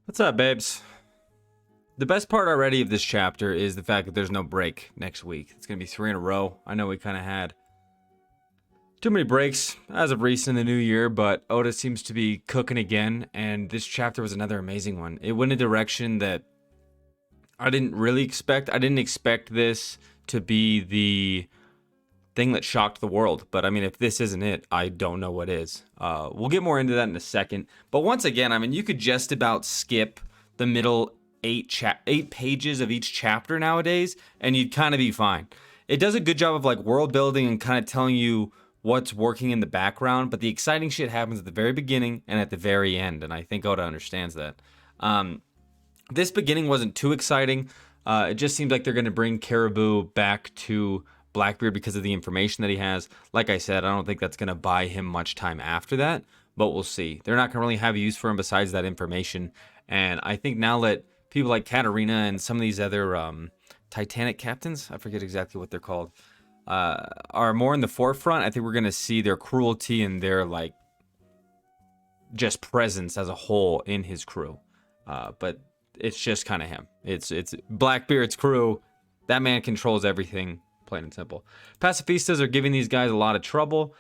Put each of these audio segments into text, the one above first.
What's up, babes? The best part already of this chapter is the fact that there's no break next week. It's going to be 3 in a row. I know we kind of had too many breaks as of recent in the new year, but Oda seems to be cooking again, and this chapter was another amazing one. It went a direction that I didn't really expect. I didn't expect this to be the thing that shocked the world, but I mean, if this isn't it, I don't know what is. We'll get more into that in a second. But once again, I mean, you could just about skip the middle eight pages of each chapter nowadays, and you'd kind of be fine. It does a good job of like world building and kind of telling you what's working in the background, but the exciting shit happens at the very beginning and at the very end, and I think Oda understands that. This beginning wasn't too exciting. It just seems like they're going to bring Caribou back to Blackbeard because of the information that he has. Like I said, I don't think that's going to buy him much time after that, but we'll see. They're not going to really have use for him besides that information. And I think now that people like Katarina and some of these other Titanic captains, I forget exactly what they're called, are more in the forefront, I think we're going to see their cruelty and their like just presence as a whole in his crew. But it's just kind of him. It's Blackbeard's crew. That man controls everything. Plain and simple. Pacifistas are giving these guys a lot of trouble.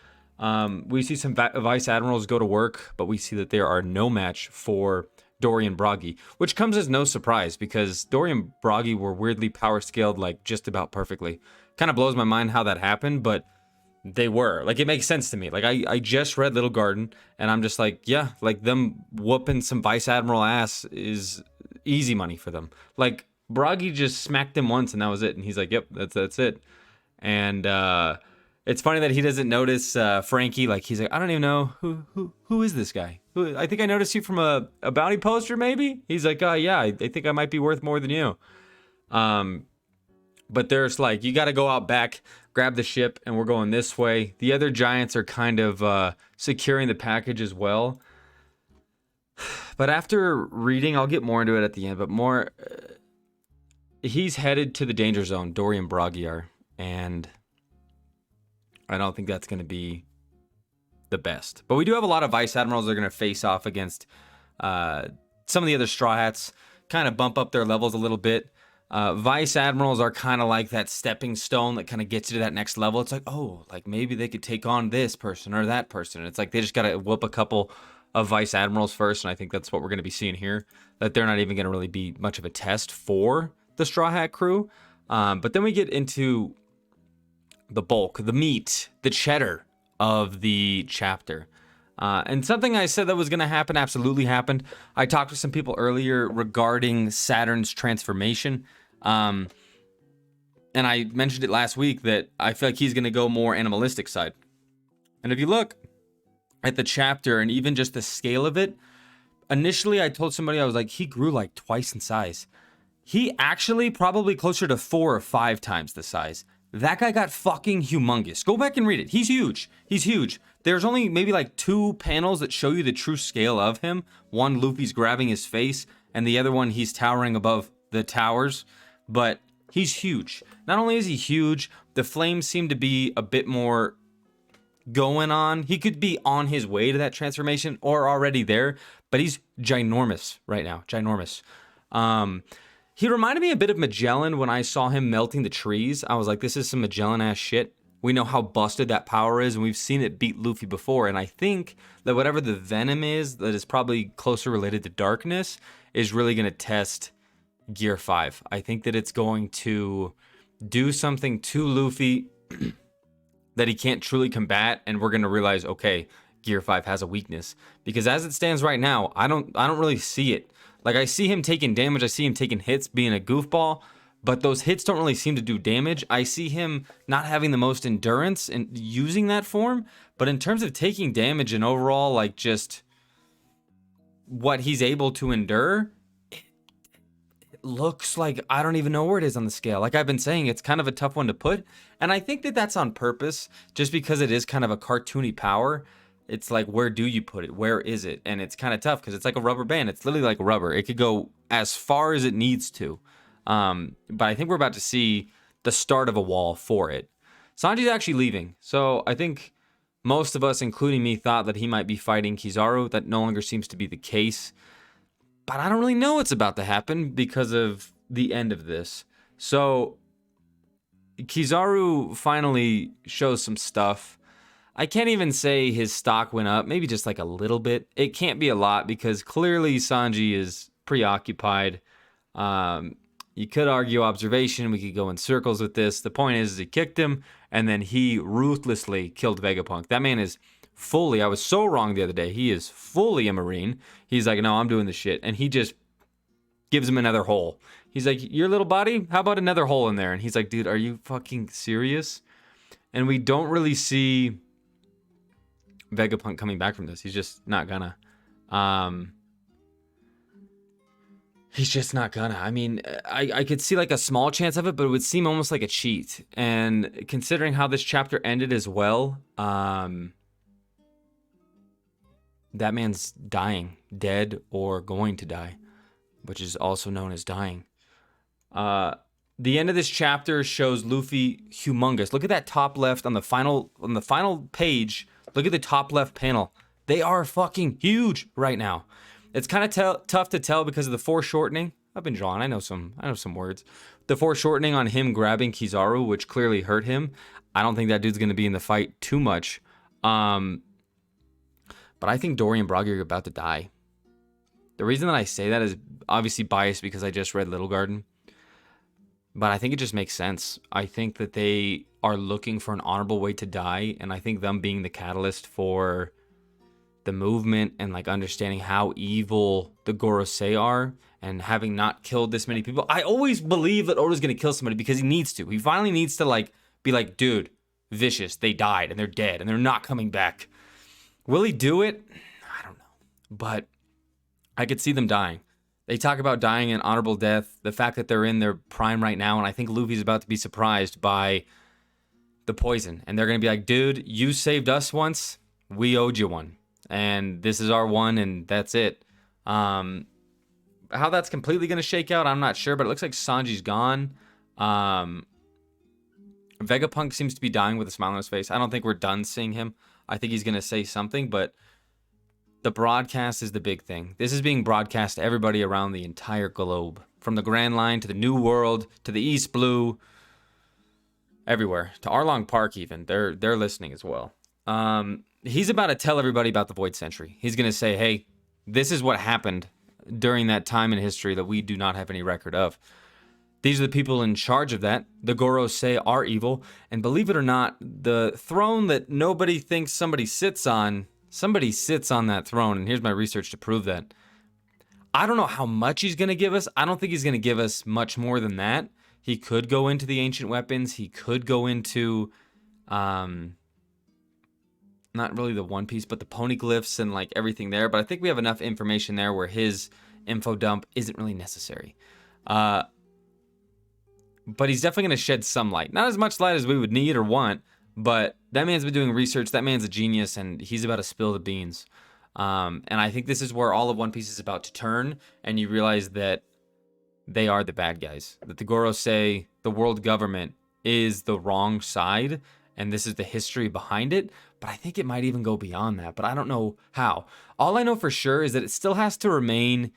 We see some vice admirals go to work, but we see that there are no match for Dorian Bragi, which comes as no surprise because Dorian Bragi were weirdly power scaled like just about perfectly. Kind of blows my mind how that happened, but they were. Like, it makes sense to me. Like, I just read Little Garden, and I'm just like, yeah, like them whooping some vice admiral ass is easy money for them. Like, Bragi just smacked him once, and that was it. And he's like, yep, that's it. And it's funny that he doesn't notice Frankie. Like, he's like, I don't even know who is this guy. I think I noticed you from a bounty poster, maybe. He's like, yeah, I think I might be worth more than you. But there's like, you got to go out back, grab the ship, and we're going this way. The other giants are kind of securing the package as well. But after reading, I'll get more into it at the end. But more, he's headed to the danger zone. Dorian Bragi are. And I don't think that's going to be the best. But we do have a lot of vice admirals that are going to face off against some of the other Straw Hats, kind of bump up their levels a little bit. Vice admirals are kind of like that stepping stone that kind of gets you to that next level. It's like, oh, like maybe they could take on this person or that person. And it's like they just got to whoop a couple of vice admirals first. And I think that's what we're going to be seeing here, that they're not even going to really be much of a test for the Straw Hat crew. But then we get into the bulk, the meat, the cheddar of the chapter. And something I said that was going to happen absolutely happened. I talked to some people earlier regarding Saturn's transformation. And I mentioned it last week that I feel like he's going to go more animalistic side. And if you look at the chapter and even just the scale of it, initially I told somebody, I was like, he grew like twice in size. He actually probably closer to 4 or 5 times the size. That guy got fucking humongous. Go back and read it. He's huge. He's huge. There's only maybe like 2 panels that show you the true scale of him. One, Luffy's grabbing his face, and the other one, he's towering above the towers. But he's huge. Not only is he huge, the flames seem to be a bit more going on. He could be on his way to that transformation or already there, but he's ginormous right now. Ginormous. He reminded me a bit of Magellan when I saw him melting the trees. I was like, this is some Magellan ass shit. We know how busted that power is, and we've seen it beat Luffy before. And I think that whatever the venom is, that is probably closer related to darkness, is really going to test Gear 5. I think that it's going to do something to Luffy that he can't truly combat, and we're going to realize, okay, Gear 5 has a weakness. Because as it stands right now, I don't really see it. Like, I see him taking damage, I see him taking hits, being a goofball, but those hits don't really seem to do damage. I see him not having the most endurance and using that form, but in terms of taking damage and overall, like, just what he's able to endure, it looks like I don't even know where it is on the scale. Like I've been saying, it's kind of a tough one to put, and I think that that's on purpose, just because it is kind of a cartoony power. It's like, where do you put it? Where is it? And it's kind of tough because it's like a rubber band. It's literally like rubber. It could go as far as it needs to. But I think we're about to see the start of a wall for it. Sanji's actually leaving. So I think most of us, including me, thought that he might be fighting Kizaru. That no longer seems to be the case. but I don't really know what's about to happen because of the end of this. So Kizaru finally shows some stuff. I can't even say his stock went up, maybe just like a little bit. It can't be a lot because clearly Sanji is preoccupied. You could argue observation. We could go in circles with this. The point is he kicked him, and then he ruthlessly killed Vegapunk. That man is fully, I was so wrong the other day, he is fully a Marine. He's like, no, I'm doing the shit. And he just gives him another hole. He's like, your little body, how about another hole in there? And he's like, dude, are you fucking serious? And we don't really see Vegapunk coming back from this. He's just not gonna. He's just not gonna. I mean, I could see like a small chance of it, but it would seem almost like a cheat. And considering how this chapter ended as well, that man's dying, dead, or going to die, which is also known as dying. The end of this chapter shows Luffy humongous. Look at that top left on the final page. Look at the top left panel. They are fucking huge right now. It's kind of tough to tell because of the foreshortening. I've been drawing. I know some words. The foreshortening on him grabbing Kizaru, which clearly hurt him. I don't think that dude's going to be in the fight too much. But I think Dory and Broggy are about to die. The reason that I say that is obviously biased because I just read Little Garden. But I think it just makes sense. I think that they are looking for an honorable way to die. And I think them being the catalyst for the movement and like understanding how evil the Gorosei are and having not killed this many people. I always believe that Oda's going to kill somebody because he needs to. He finally needs to like be like, dude, vicious, they died and they're dead and they're not coming back. Will he do it? I don't know. But I could see them dying. They talk about dying an honorable death, the fact that they're in their prime right now, and I think Luffy's about to be surprised by the poison. And they're going to be like, dude, you saved us once, we owed you one. And this is our one, and that's it. How that's completely going to shake out, I'm not sure, but it looks like Sanji's gone. Vegapunk seems to be dying with a smile on his face. I don't think we're done seeing him. I think he's going to say something, but the broadcast is the big thing. This is being broadcast to everybody around the entire globe. From the Grand Line to the New World to the East Blue. Everywhere. To Arlong Park even. They're listening as well. He's about to tell everybody about the Void Century. He's going to say, hey, this is what happened during that time in history that we do not have any record of. These are the people in charge of that. The Gorosei are evil. And believe it or not, the throne that nobody thinks somebody sits on that throne. And here's my research to prove that. I don't know how much he's going to give us. I don't think he's going to give us much more than that. He could go into the ancient weapons. He could go into, not really the One Piece, but the poneglyphs and like everything there. But I think we have enough information there where his info dump isn't really necessary. But he's definitely going to shed some light. Not as much light as we would need or want, but that man's been doing research. That man's a genius, and he's about to spill the beans. And I think this is where all of One Piece is about to turn, and you realize that they are the bad guys. That the Gorosei, the world government, is the wrong side, and this is the history behind it. But I think it might even go beyond that, but I don't know how. All I know for sure is that it still has to remain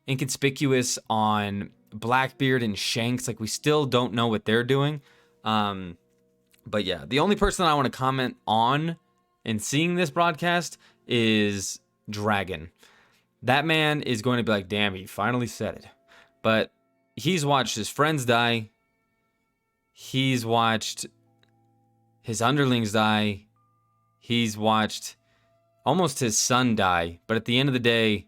inconspicuous on Blackbeard and Shanks. Like, we still don't know what they're doing. But yeah, the only person I want to comment on in seeing this broadcast is Dragon. That man is going to be like, damn, he finally said it. But he's watched his friends die. He's watched his underlings die. He's watched almost his son die. But at the end of the day,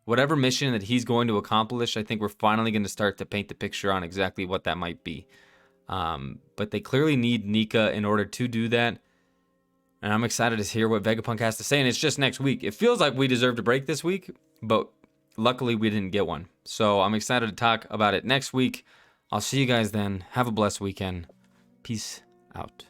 whatever mission that he's going to accomplish, I think we're finally going to start to paint the picture on exactly what that might be. But they clearly need Nika in order to do that. And I'm excited to hear what Vegapunk has to say. And it's just next week. It feels like we deserved a break this week, but luckily we didn't get one. So I'm excited to talk about it next week. I'll see you guys then. Have a blessed weekend. Peace out.